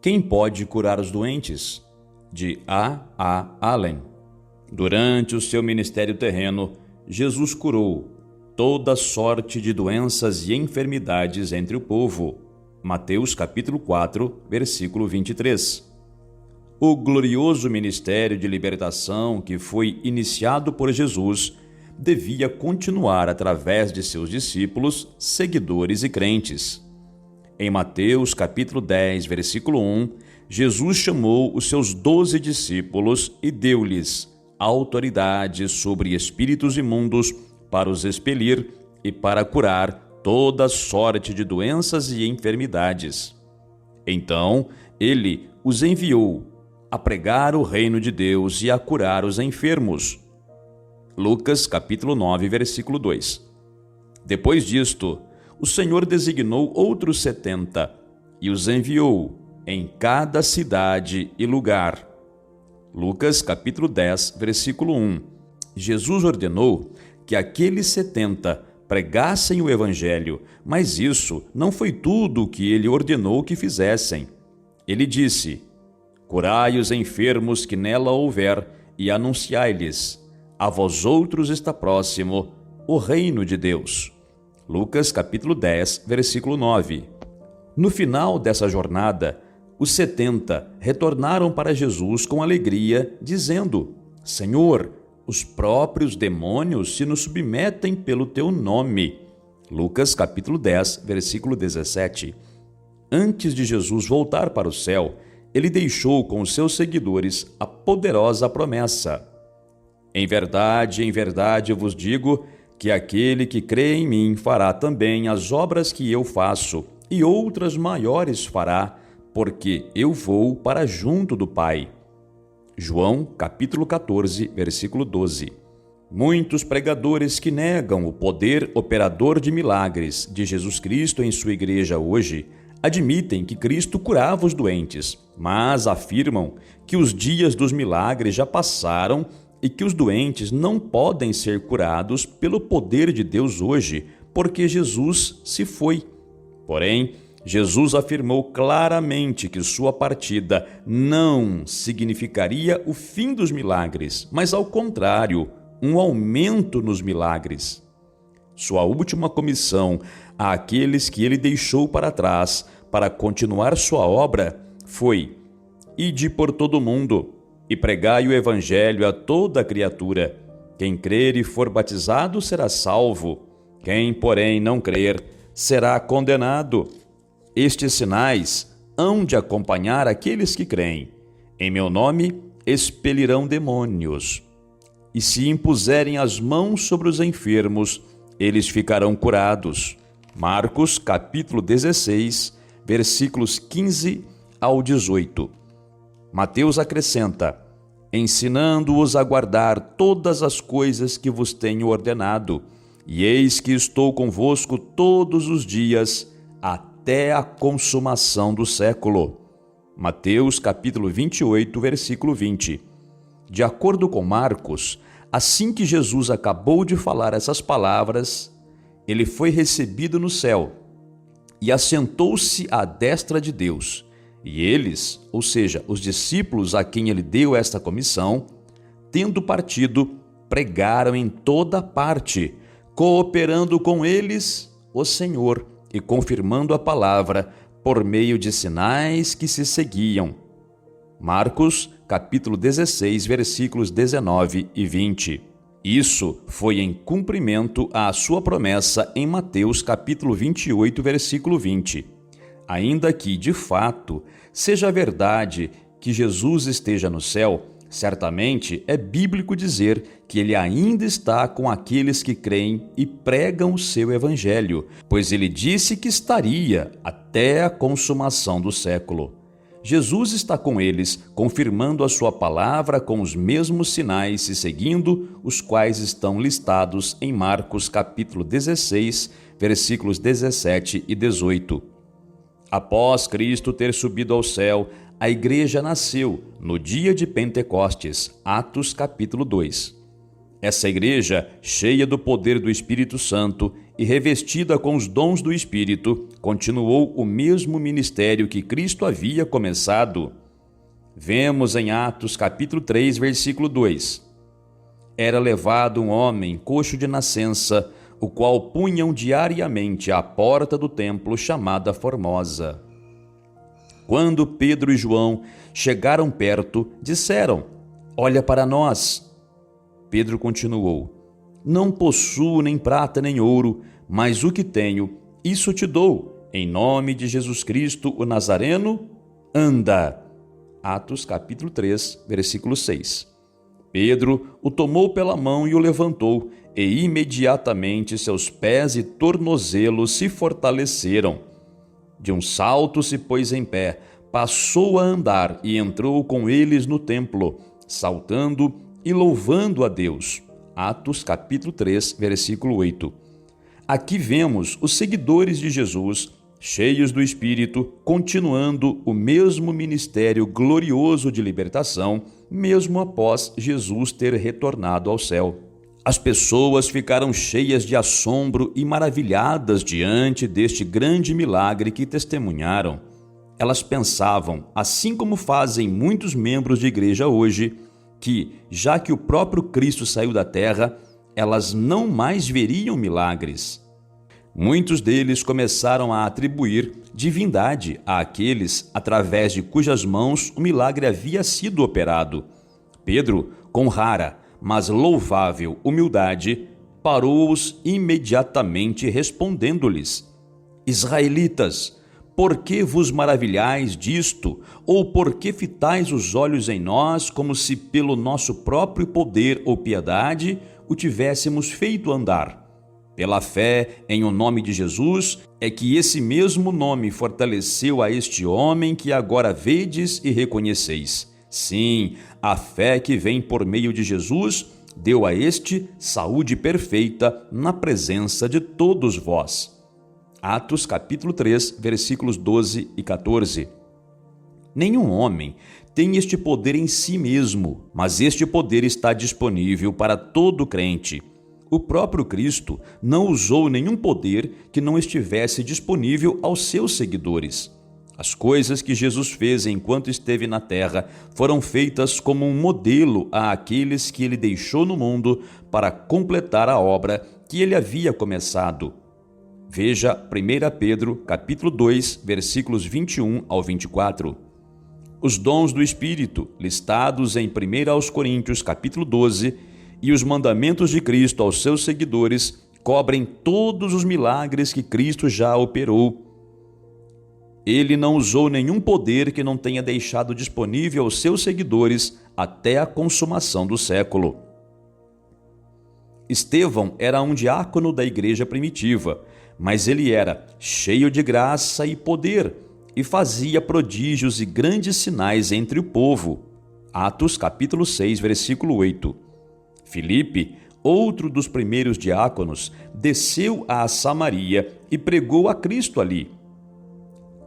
Quem pode curar os doentes? De A. Allen. Durante o seu ministério terreno, Jesus curou toda sorte de doenças e enfermidades entre o povo. Mateus capítulo 4, versículo 23. O glorioso ministério de libertação que foi iniciado por Jesus devia continuar através de seus discípulos, seguidores e crentes. Em Mateus capítulo 10, versículo 1, Jesus chamou os seus 12 discípulos e deu-lhes autoridade sobre espíritos imundos para os expelir e para curar toda sorte de doenças e enfermidades. Então, ele os enviou a pregar o reino de Deus e a curar os enfermos. Lucas capítulo 9, versículo 2. Depois disto, o Senhor designou outros 70 e os enviou em cada cidade e lugar. Lucas capítulo 10, versículo 1. Jesus ordenou que aqueles 70 pregassem o evangelho, mas isso não foi tudo o que ele ordenou que fizessem. Ele disse: curai os enfermos que nela houver e anunciai-lhes: a vós outros está próximo o reino de Deus. Lucas capítulo 10, versículo 9. No final dessa jornada, os 70 retornaram para Jesus com alegria, dizendo: Senhor, os próprios demônios se nos submetem pelo teu nome. Lucas capítulo 10, versículo 17. Antes de Jesus voltar para o céu, ele deixou com os seus seguidores a poderosa promessa: em verdade eu vos digo que aquele que crê em mim fará também as obras que eu faço, e outras maiores fará, porque eu vou para junto do Pai. João capítulo 14, versículo 12. Muitos pregadores que negam o poder operador de milagres de Jesus Cristo em sua igreja hoje admitem que Cristo curava os doentes, mas afirmam que os dias dos milagres já passaram e que os doentes não podem ser curados pelo poder de Deus hoje, porque Jesus se foi. Porém, Jesus afirmou claramente que sua partida não significaria o fim dos milagres, mas ao contrário, um aumento nos milagres. Sua última comissão àqueles que ele deixou para trás para continuar sua obra foi: ide por todo o mundo e pregai o evangelho a toda criatura. Quem crer e for batizado será salvo. Quem, porém, não crer será condenado. Estes sinais hão de acompanhar aqueles que creem. Em meu nome expelirão demônios. E se impuserem as mãos sobre os enfermos, eles ficarão curados. Marcos capítulo 16, versículos 15 ao 18. Mateus acrescenta: ensinando-os a guardar todas as coisas que vos tenho ordenado, e eis que estou convosco todos os dias, até a consumação do século. Mateus capítulo 28, versículo 20. De acordo com Marcos, assim que Jesus acabou de falar essas palavras, ele foi recebido no céu e assentou-se à destra de Deus. E eles, ou seja, os discípulos a quem ele deu esta comissão, tendo partido, pregaram em toda parte, cooperando com eles o Senhor e confirmando a palavra por meio de sinais que se seguiam. Marcos, capítulo 16, versículos 19 e 20. Isso foi em cumprimento à sua promessa em Mateus, capítulo 28, versículo 20. Ainda que, de fato, seja verdade que Jesus esteja no céu, certamente é bíblico dizer que ele ainda está com aqueles que creem e pregam o seu evangelho, pois ele disse que estaria até a consumação do século. Jesus está com eles, confirmando a sua palavra com os mesmos sinais se seguindo, os quais estão listados em Marcos capítulo 16, versículos 17 e 18. Após Cristo ter subido ao céu, a igreja nasceu no dia de Pentecostes, Atos capítulo 2. Essa igreja, cheia do poder do Espírito Santo e revestida com os dons do Espírito, continuou o mesmo ministério que Cristo havia começado. Vemos em Atos capítulo 3, versículo 2. Era levado um homem coxo de nascença, o qual punham diariamente à porta do templo chamada Formosa. Quando Pedro e João chegaram perto, disseram: "Olha para nós." Pedro continuou: "Não possuo nem prata nem ouro, mas o que tenho, isso te dou. Em nome de Jesus Cristo, o Nazareno, anda." Atos capítulo 3, versículo 6. Pedro o tomou pela mão e o levantou, e imediatamente seus pés e tornozelos se fortaleceram. De um salto se pôs em pé, passou a andar e entrou com eles no templo, saltando e louvando a Deus. Atos capítulo 3, versículo 8. Aqui vemos os seguidores de Jesus, cheios do Espírito, continuando o mesmo ministério glorioso de libertação, mesmo após Jesus ter retornado ao céu. As pessoas ficaram cheias de assombro e maravilhadas diante deste grande milagre que testemunharam. Elas pensavam, assim como fazem muitos membros de igreja hoje, que, já que o próprio Cristo saiu da terra, elas não mais veriam milagres. Muitos deles começaram a atribuir divindade àqueles através de cujas mãos o milagre havia sido operado. Pedro, com rara, mas louvável humildade, parou-os imediatamente respondendo-lhes: "Israelitas, por que vos maravilhais disto? Ou por que fitais os olhos em nós, como se pelo nosso próprio poder ou piedade o tivéssemos feito andar? Pela fé em o nome de Jesus é que esse mesmo nome fortaleceu a este homem que agora vedes e reconheceis. Sim, a fé que vem por meio de Jesus deu a este saúde perfeita na presença de todos vós." Atos capítulo 3, versículos 12 e 14. Nenhum homem tem este poder em si mesmo, mas este poder está disponível para todo crente. O próprio Cristo não usou nenhum poder que não estivesse disponível aos seus seguidores. As coisas que Jesus fez enquanto esteve na terra foram feitas como um modelo àqueles que ele deixou no mundo para completar a obra que ele havia começado. Veja 1 Pedro, capítulo 2, versículos 21 ao 24. Os dons do Espírito, listados em 1 Coríntios, capítulo 12, e os mandamentos de Cristo aos seus seguidores cobrem todos os milagres que Cristo já operou. Ele não usou nenhum poder que não tenha deixado disponível aos seus seguidores até a consumação do século. Estevão era um diácono da igreja primitiva, mas ele era cheio de graça e poder e fazia prodígios e grandes sinais entre o povo. Atos capítulo 6, versículo 8. Filipe, outro dos primeiros diáconos, desceu a Samaria e pregou a Cristo ali.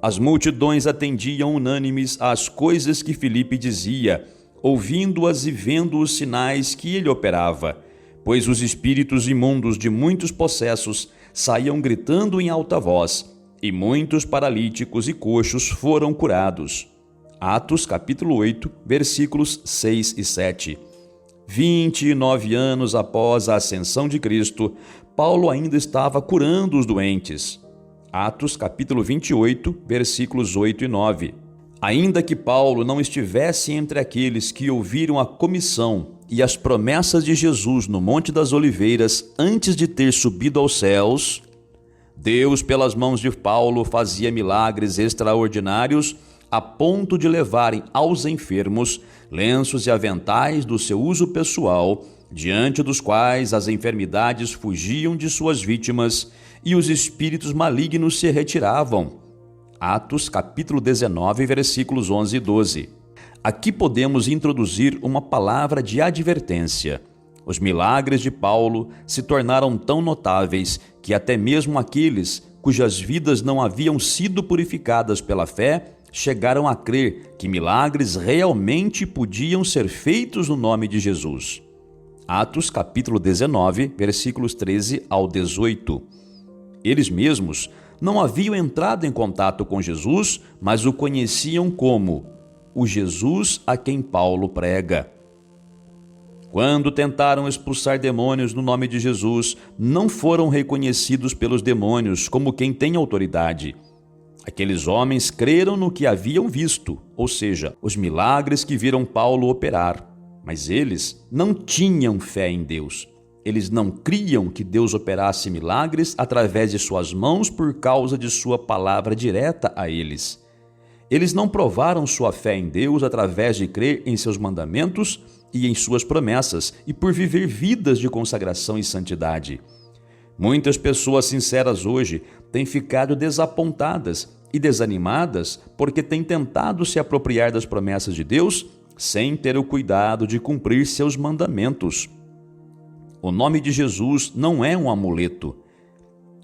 As multidões atendiam unânimes às coisas que Filipe dizia, ouvindo-as e vendo os sinais que ele operava, pois os espíritos imundos de muitos possessos saíam gritando em alta voz, e muitos paralíticos e coxos foram curados. Atos capítulo 8, versículos 6 e 7. 29 anos após a ascensão de Cristo, Paulo ainda estava curando os doentes. Atos capítulo 28, versículos 8 e 9. Ainda que Paulo não estivesse entre aqueles que ouviram a comissão e as promessas de Jesus no Monte das Oliveiras antes de ter subido aos céus, Deus, pelas mãos de Paulo, fazia milagres extraordinários a ponto de levarem aos enfermos lenços e aventais do seu uso pessoal, diante dos quais as enfermidades fugiam de suas vítimas e os espíritos malignos se retiravam. Atos capítulo 19, versículos 11 e 12. Aqui podemos introduzir uma palavra de advertência. Os milagres de Paulo se tornaram tão notáveis que até mesmo aqueles cujas vidas não haviam sido purificadas pela fé chegaram a crer que milagres realmente podiam ser feitos no nome de Jesus. Atos capítulo 19, versículos 13 ao 18. Eles mesmos não haviam entrado em contato com Jesus, mas o conheciam como o Jesus a quem Paulo prega. Quando tentaram expulsar demônios no nome de Jesus, não foram reconhecidos pelos demônios como quem tem autoridade. Aqueles homens creram no que haviam visto, ou seja, os milagres que viram Paulo operar. Mas eles não tinham fé em Deus. Eles não criam que Deus operasse milagres através de suas mãos por causa de sua palavra direta a eles. Eles não provaram sua fé em Deus através de crer em seus mandamentos e em suas promessas e por viver vidas de consagração e santidade. Muitas pessoas sinceras hoje têm ficado desapontadas e desanimadas porque têm tentado se apropriar das promessas de Deus sem ter o cuidado de cumprir seus mandamentos. O nome de Jesus não é um amuleto.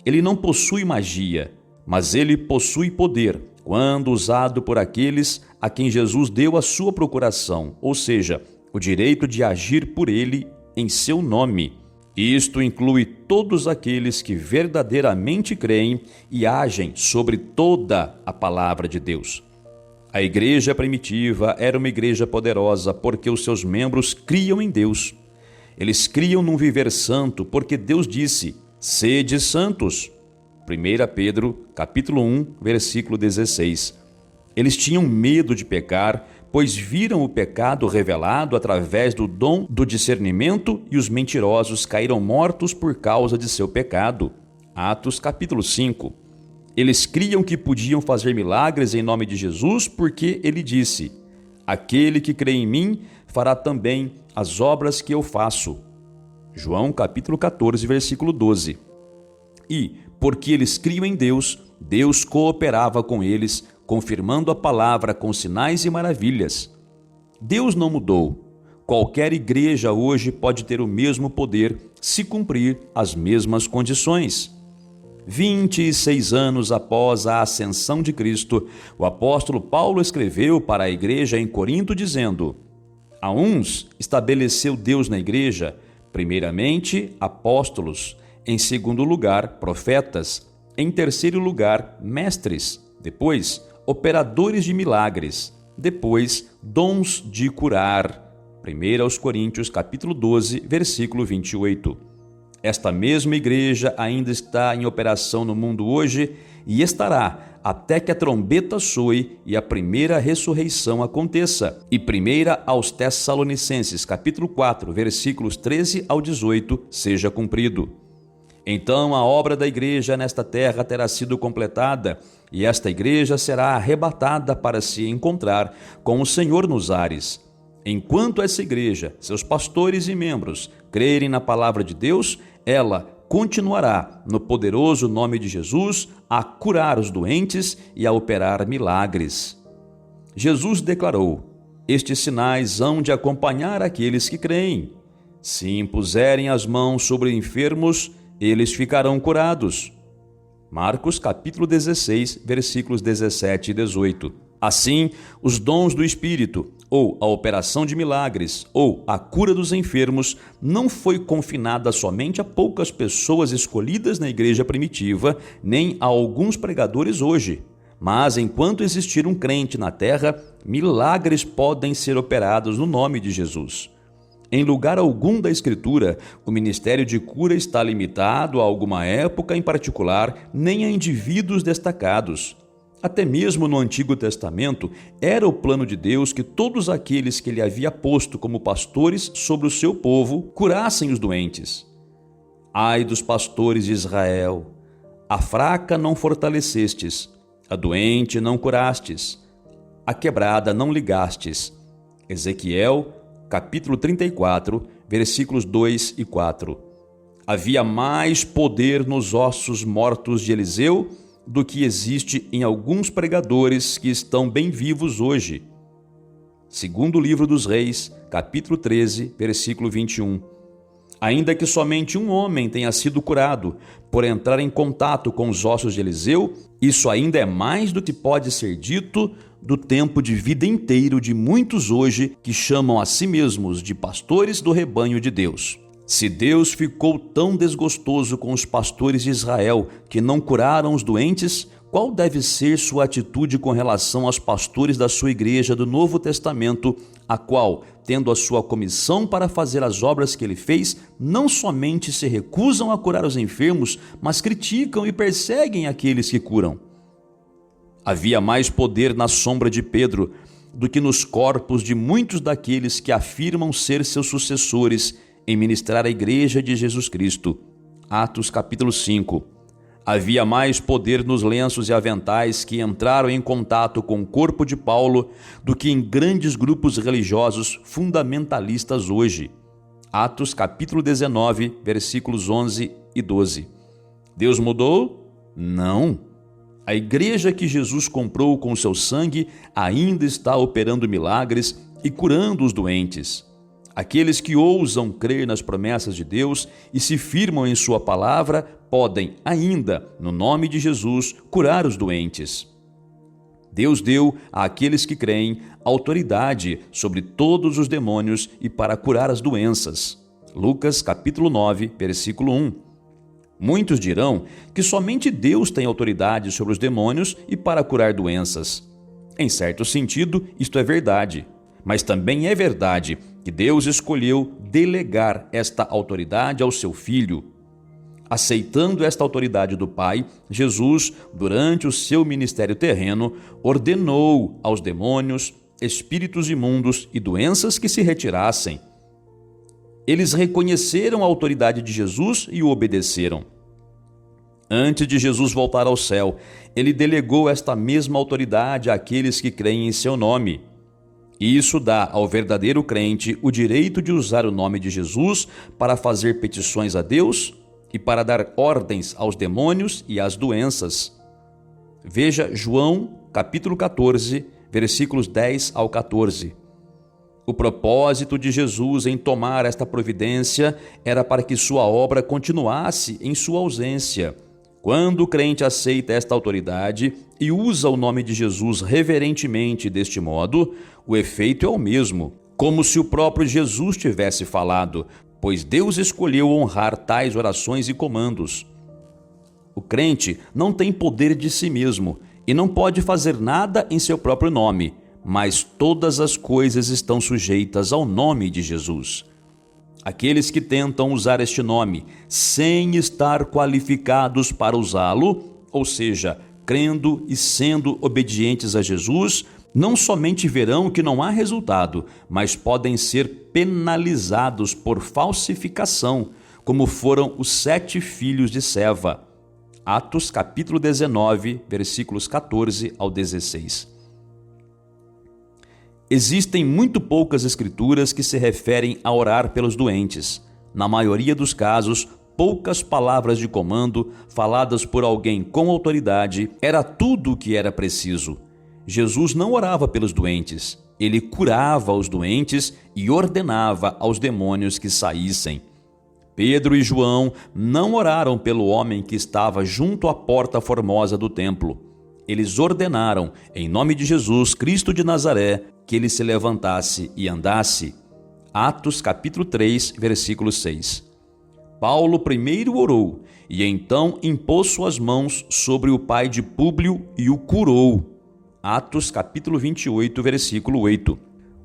Ele não possui magia, mas ele possui poder quando usado por aqueles a quem Jesus deu a sua procuração, ou seja, o direito de agir por ele em seu nome. Isto inclui todos aqueles que verdadeiramente creem e agem sobre toda a palavra de Deus. A igreja primitiva era uma igreja poderosa porque os seus membros criam em Deus. Eles criam num viver santo porque Deus disse: sede santos. 1 Pedro, capítulo 1, versículo 16. Eles tinham medo de pecar, pois viram o pecado revelado através do dom do discernimento e os mentirosos caíram mortos por causa de seu pecado. Atos, capítulo 5. Eles criam que podiam fazer milagres em nome de Jesus porque ele disse: aquele que crê em mim fará também as obras que eu faço. João capítulo 14, versículo 12. E, porque eles criam em Deus, Deus cooperava com eles, confirmando a palavra com sinais e maravilhas. Deus não mudou. Qualquer igreja hoje pode ter o mesmo poder se cumprir as mesmas condições. 26 anos após a ascensão de Cristo, o apóstolo Paulo escreveu para a igreja em Corinto dizendo: a uns estabeleceu Deus na igreja, primeiramente apóstolos, em segundo lugar profetas, em terceiro lugar mestres, depois operadores de milagres, depois dons de curar. 1 Coríntios capítulo 12, versículo 28. Esta mesma igreja ainda está em operação no mundo hoje e estará até que a trombeta soe e a primeira ressurreição aconteça. E 1 aos Tessalonicenses, capítulo 4, versículos 13 ao 18, seja cumprido. Então a obra da igreja nesta terra terá sido completada e esta igreja será arrebatada para se encontrar com o Senhor nos ares. Enquanto essa igreja, seus pastores e membros, crerem na palavra de Deus, ela continuará, no poderoso nome de Jesus, a curar os doentes e a operar milagres. Jesus declarou: estes sinais hão de acompanhar aqueles que creem. Se impuserem as mãos sobre enfermos, eles ficarão curados. Marcos capítulo 16, versículos 17 e 18. Assim, os dons do Espírito, ou a operação de milagres, ou a cura dos enfermos, não foi confinada somente a poucas pessoas escolhidas na igreja primitiva, nem a alguns pregadores hoje. Mas, enquanto existir um crente na terra, milagres podem ser operados no nome de Jesus. Em lugar algum da Escritura, o ministério de cura está limitado a alguma época em particular, nem a indivíduos destacados. Até mesmo no Antigo Testamento, era o plano de Deus que todos aqueles que ele havia posto como pastores sobre o seu povo curassem os doentes. Ai dos pastores de Israel! A fraca não fortalecestes, a doente não curastes, a quebrada não ligastes. Ezequiel, capítulo 34, versículos 2 e 4. Havia mais poder nos ossos mortos de Eliseu do que existe em alguns pregadores que estão bem vivos hoje. Segundo livro dos Reis, capítulo 13, versículo 21. Ainda que somente um homem tenha sido curado por entrar em contato com os ossos de Eliseu, isso ainda é mais do que pode ser dito do tempo de vida inteiro de muitos hoje que chamam a si mesmos de pastores do rebanho de Deus. Se Deus ficou tão desgostoso com os pastores de Israel que não curaram os doentes, qual deve ser sua atitude com relação aos pastores da sua igreja do Novo Testamento, a qual, tendo a sua comissão para fazer as obras que ele fez, não somente se recusam a curar os enfermos, mas criticam e perseguem aqueles que curam? Havia mais poder na sombra de Pedro do que nos corpos de muitos daqueles que afirmam ser seus sucessores em ministrar a igreja de Jesus Cristo. Atos capítulo 5. Havia mais poder nos lenços e aventais que entraram em contato com o corpo de Paulo do que em grandes grupos religiosos fundamentalistas hoje. Atos capítulo 19, versículos 11 e 12. Deus mudou? Não. A igreja que Jesus comprou com seu sangue ainda está operando milagres e curando os doentes. Aqueles que ousam crer nas promessas de Deus e se firmam em sua palavra podem ainda, no nome de Jesus, curar os doentes. Deus deu àqueles que creem autoridade sobre todos os demônios e para curar as doenças. Lucas capítulo 9, versículo 1. Muitos dirão que somente Deus tem autoridade sobre os demônios e para curar doenças. Em certo sentido, isto é verdade. Mas também é verdade que Deus escolheu delegar esta autoridade ao seu Filho. Aceitando esta autoridade do Pai, Jesus, durante o seu ministério terreno, ordenou aos demônios, espíritos imundos e doenças que se retirassem. Eles reconheceram a autoridade de Jesus e o obedeceram. Antes de Jesus voltar ao céu, ele delegou esta mesma autoridade àqueles que creem em seu nome. E isso dá ao verdadeiro crente o direito de usar o nome de Jesus para fazer petições a Deus e para dar ordens aos demônios e às doenças. Veja João, capítulo 14, versículos 10 ao 14. O propósito de Jesus em tomar esta providência era para que sua obra continuasse em sua ausência. Quando o crente aceita esta autoridade e usa o nome de Jesus reverentemente deste modo, o efeito é o mesmo, como se o próprio Jesus tivesse falado, pois Deus escolheu honrar tais orações e comandos. O crente não tem poder de si mesmo e não pode fazer nada em seu próprio nome, mas todas as coisas estão sujeitas ao nome de Jesus. Aqueles que tentam usar este nome sem estar qualificados para usá-lo, ou seja, crendo e sendo obedientes a Jesus, não somente verão que não há resultado, mas podem ser penalizados por falsificação, como foram os 7 filhos de Seva. Atos capítulo 19, versículos 14 ao 16. Existem muito poucas escrituras que se referem a orar pelos doentes. Na maioria dos casos, poucas palavras de comando, faladas por alguém com autoridade, era tudo o que era preciso. Jesus não orava pelos doentes, ele curava os doentes e ordenava aos demônios que saíssem. Pedro e João não oraram pelo homem que estava junto à porta formosa do templo. Eles ordenaram, em nome de Jesus Cristo de Nazaré, que ele se levantasse e andasse. Atos capítulo 3, versículo 6. Paulo primeiro orou e então impôs suas mãos sobre o pai de Públio e o curou. Atos capítulo 28, versículo 8.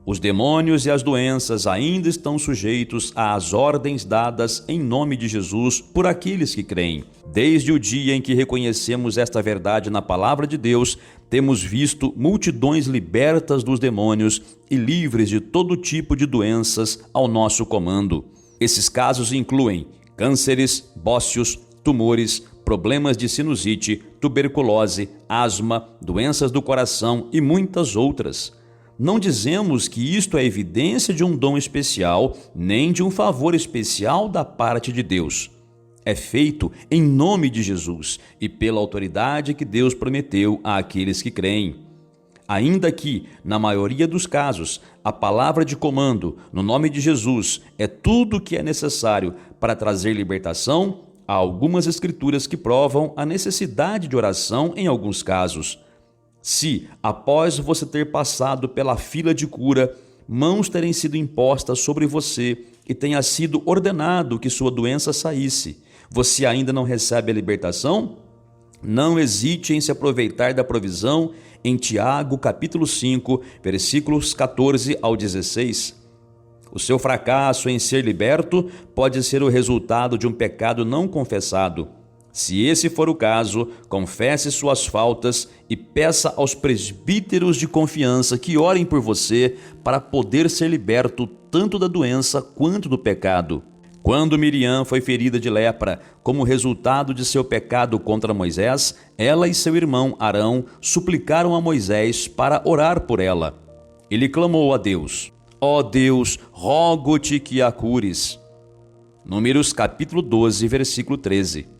Os demônios e as doenças ainda estão sujeitos às ordens dadas em nome de Jesus por aqueles que creem. Desde o dia em que reconhecemos esta verdade na palavra de Deus, temos visto multidões libertas dos demônios e livres de todo tipo de doenças ao nosso comando. Esses casos incluem cânceres, bócios, tumores, problemas de sinusite, tuberculose, asma, doenças do coração e muitas outras. Não dizemos que isto é evidência de um dom especial, nem de um favor especial da parte de Deus. É feito em nome de Jesus e pela autoridade que Deus prometeu àqueles que creem. Ainda que, na maioria dos casos, a palavra de comando, no nome de Jesus, é tudo o que é necessário para trazer libertação, há algumas escrituras que provam a necessidade de oração em alguns casos. Se, após você ter passado pela fila de cura, mãos terem sido impostas sobre você e tenha sido ordenado que sua doença saísse, você ainda não recebe a libertação? Não hesite em se aproveitar da provisão em Tiago, capítulo 5, versículos 14 ao 16. O seu fracasso em ser liberto pode ser o resultado de um pecado não confessado. Se esse for o caso, confesse suas faltas e peça aos presbíteros de confiança que orem por você para poder ser liberto tanto da doença quanto do pecado. Quando Miriam foi ferida de lepra como resultado de seu pecado contra Moisés, ela e seu irmão Arão suplicaram a Moisés para orar por ela. Ele clamou a Deus: ó Deus, rogo-te que a cures. Números capítulo 12, versículo 13.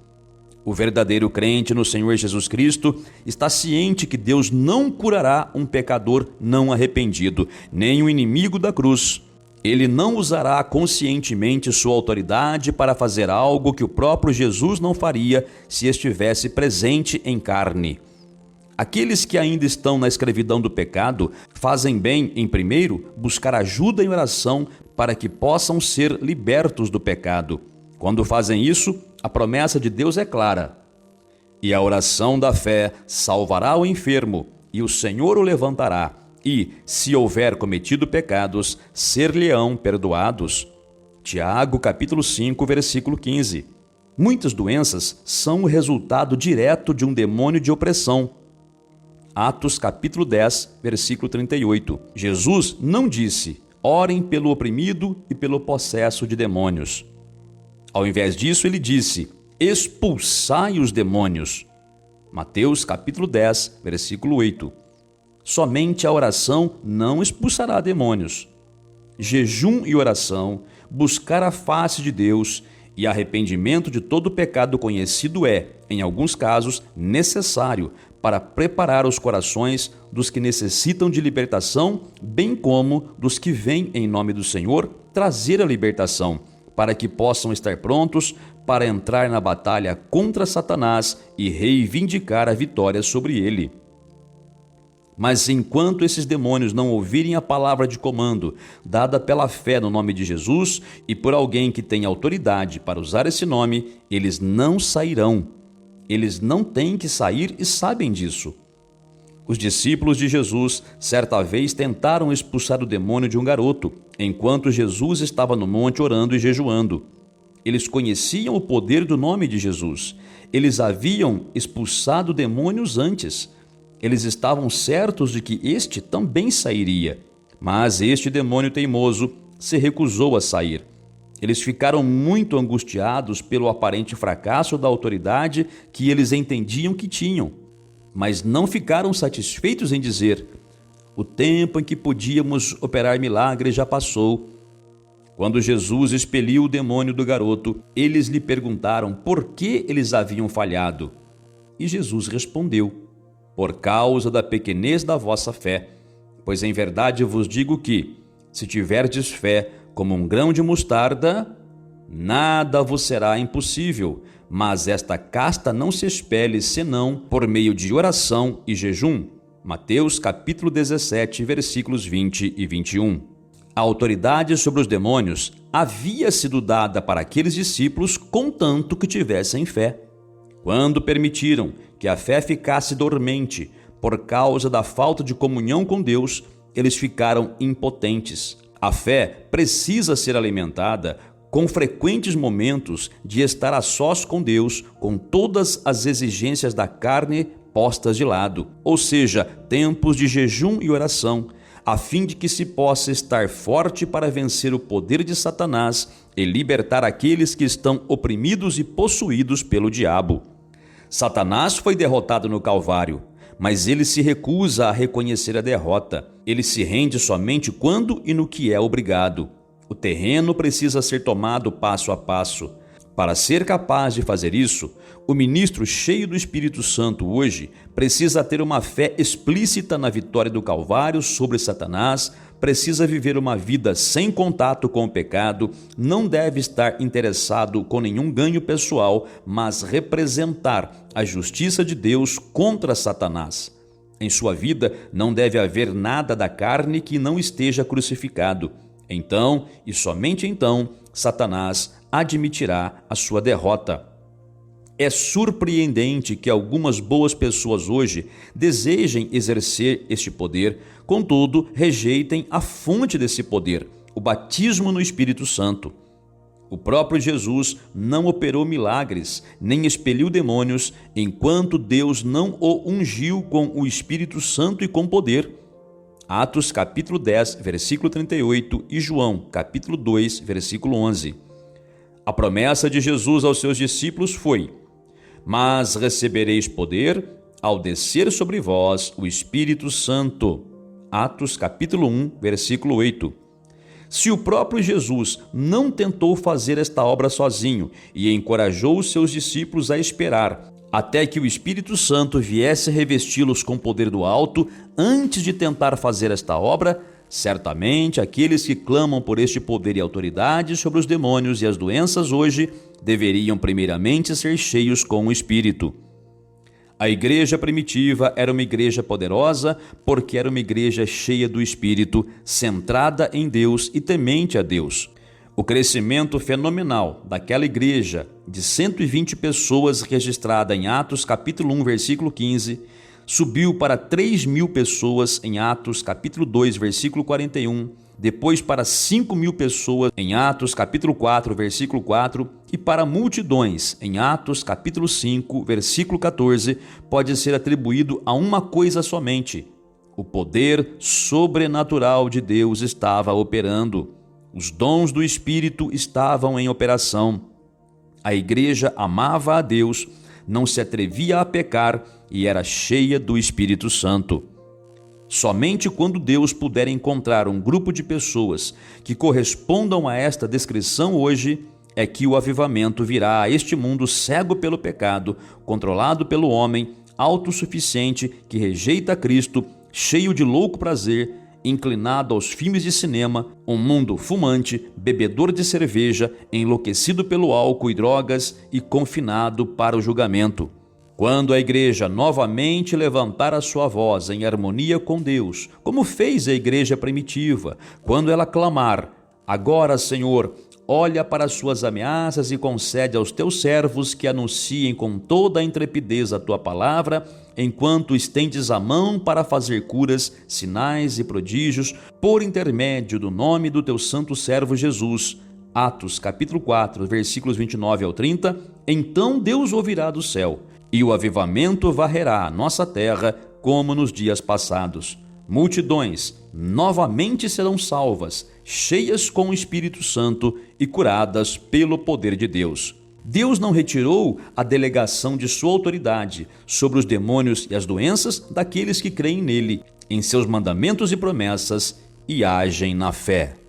O verdadeiro crente no Senhor Jesus Cristo está ciente que Deus não curará um pecador não arrependido, nem um inimigo da cruz. Ele não usará conscientemente sua autoridade para fazer algo que o próprio Jesus não faria se estivesse presente em carne. Aqueles que ainda estão na escravidão do pecado fazem bem em primeiro buscar ajuda em oração para que possam ser libertos do pecado. Quando fazem isso, a promessa de Deus é clara: e a oração da fé salvará o enfermo, e o Senhor o levantará, e, se houver cometido pecados, ser-lhe-ão perdoados. Tiago, capítulo 5, versículo 15. Muitas doenças são o resultado direto de um demônio de opressão. Atos, capítulo 10, versículo 38. Jesus não disse: orem pelo oprimido e pelo possesso de demônios. Ao invés disso, ele disse: expulsai os demônios. Mateus capítulo 10, versículo 8. Somente a oração não expulsará demônios. Jejum e oração, buscar a face de Deus e arrependimento de todo pecado conhecido é, em alguns casos, necessário para preparar os corações dos que necessitam de libertação, bem como dos que vêm em nome do Senhor trazer a libertação, para que possam estar prontos para entrar na batalha contra Satanás e reivindicar a vitória sobre ele. Mas enquanto esses demônios não ouvirem a palavra de comando dada pela fé no nome de Jesus e por alguém que tem autoridade para usar esse nome, eles não sairão. Eles não têm que sair e sabem disso. Os discípulos de Jesus certa vez tentaram expulsar o demônio de um garoto, enquanto Jesus estava no monte orando e jejuando. Eles conheciam o poder do nome de Jesus. Eles haviam expulsado demônios antes. Eles estavam certos de que este também sairia. Mas este demônio teimoso se recusou a sair. Eles ficaram muito angustiados pelo aparente fracasso da autoridade que eles entendiam que tinham. Mas não ficaram satisfeitos em dizer: o tempo em que podíamos operar milagres já passou. Quando Jesus expeliu o demônio do garoto, eles lhe perguntaram por que eles haviam falhado. E Jesus respondeu: por causa da pequenez da vossa fé. Pois em verdade vos digo que, se tiverdes fé como um grão de mostarda, nada vos será impossível. Mas esta casta não se expele senão por meio de oração e jejum. Mateus capítulo 17, versículos 20 e 21. A autoridade sobre os demônios havia sido dada para aqueles discípulos contanto que tivessem fé. Quando permitiram que a fé ficasse dormente por causa da falta de comunhão com Deus, eles ficaram impotentes. A fé precisa ser alimentada com frequentes momentos de estar a sós com Deus, com todas as exigências da carne postas de lado, ou seja, tempos de jejum e oração, a fim de que se possa estar forte para vencer o poder de Satanás e libertar aqueles que estão oprimidos e possuídos pelo diabo. Satanás foi derrotado no Calvário, mas ele se recusa a reconhecer a derrota. Ele se rende somente quando e no que é obrigado. O terreno precisa ser tomado passo a passo. Para ser capaz de fazer isso, o ministro cheio do Espírito Santo hoje precisa ter uma fé explícita na vitória do Calvário sobre Satanás, precisa viver uma vida sem contato com o pecado, não deve estar interessado com nenhum ganho pessoal, mas representar a justiça de Deus contra Satanás. Em sua vida não deve haver nada da carne que não esteja crucificado. Então, e somente então, Satanás admitirá a sua derrota. É surpreendente que algumas boas pessoas hoje desejem exercer este poder, contudo, rejeitem a fonte desse poder, o batismo no Espírito Santo. O próprio Jesus não operou milagres, nem expeliu demônios, enquanto Deus não o ungiu com o Espírito Santo e com poder. Atos capítulo 10, versículo 38 e João capítulo 2, versículo 11. A promessa de Jesus aos seus discípulos foi: mas recebereis poder ao descer sobre vós o Espírito Santo. Atos capítulo 1, versículo 8. Se o próprio Jesus não tentou fazer esta obra sozinho e encorajou os seus discípulos a esperar até que o Espírito Santo viesse revesti-los com poder do alto antes de tentar fazer esta obra, certamente aqueles que clamam por este poder e autoridade sobre os demônios e as doenças hoje deveriam primeiramente ser cheios com o Espírito. A igreja primitiva era uma igreja poderosa porque era uma igreja cheia do Espírito, centrada em Deus e temente a Deus. O crescimento fenomenal daquela igreja de 120 pessoas registrada em Atos capítulo 1, versículo 15, subiu para 3.000 pessoas em Atos capítulo 2, versículo 41, depois para 5.000 pessoas em Atos capítulo 4, versículo 4, e para multidões em Atos capítulo 5, versículo 14, pode ser atribuído a uma coisa somente: o poder sobrenatural de Deus estava operando. Os dons do Espírito estavam em operação. A igreja amava a Deus, não se atrevia a pecar e era cheia do Espírito Santo. Somente quando Deus puder encontrar um grupo de pessoas que correspondam a esta descrição hoje, é que o avivamento virá a este mundo cego pelo pecado, controlado pelo homem, autossuficiente, que rejeita Cristo, cheio de louco prazer, inclinado aos filmes de cinema, um mundo fumante, bebedor de cerveja, enlouquecido pelo álcool e drogas e confinado para o julgamento. Quando a igreja novamente levantar a sua voz em harmonia com Deus, como fez a igreja primitiva, quando ela clamar: agora, Senhor, olha para as suas ameaças e concede aos teus servos que anunciem com toda a intrepidez a tua palavra, enquanto estendes a mão para fazer curas, sinais e prodígios, por intermédio do nome do teu santo servo Jesus. Atos capítulo 4, versículos 29 ao 30, então Deus ouvirá do céu, e o avivamento varrerá a nossa terra como nos dias passados. Multidões novamente serão salvas, cheias com o Espírito Santo e curadas pelo poder de Deus. Deus não retirou a delegação de sua autoridade sobre os demônios e as doenças daqueles que creem nele, em seus mandamentos e promessas e agem na fé.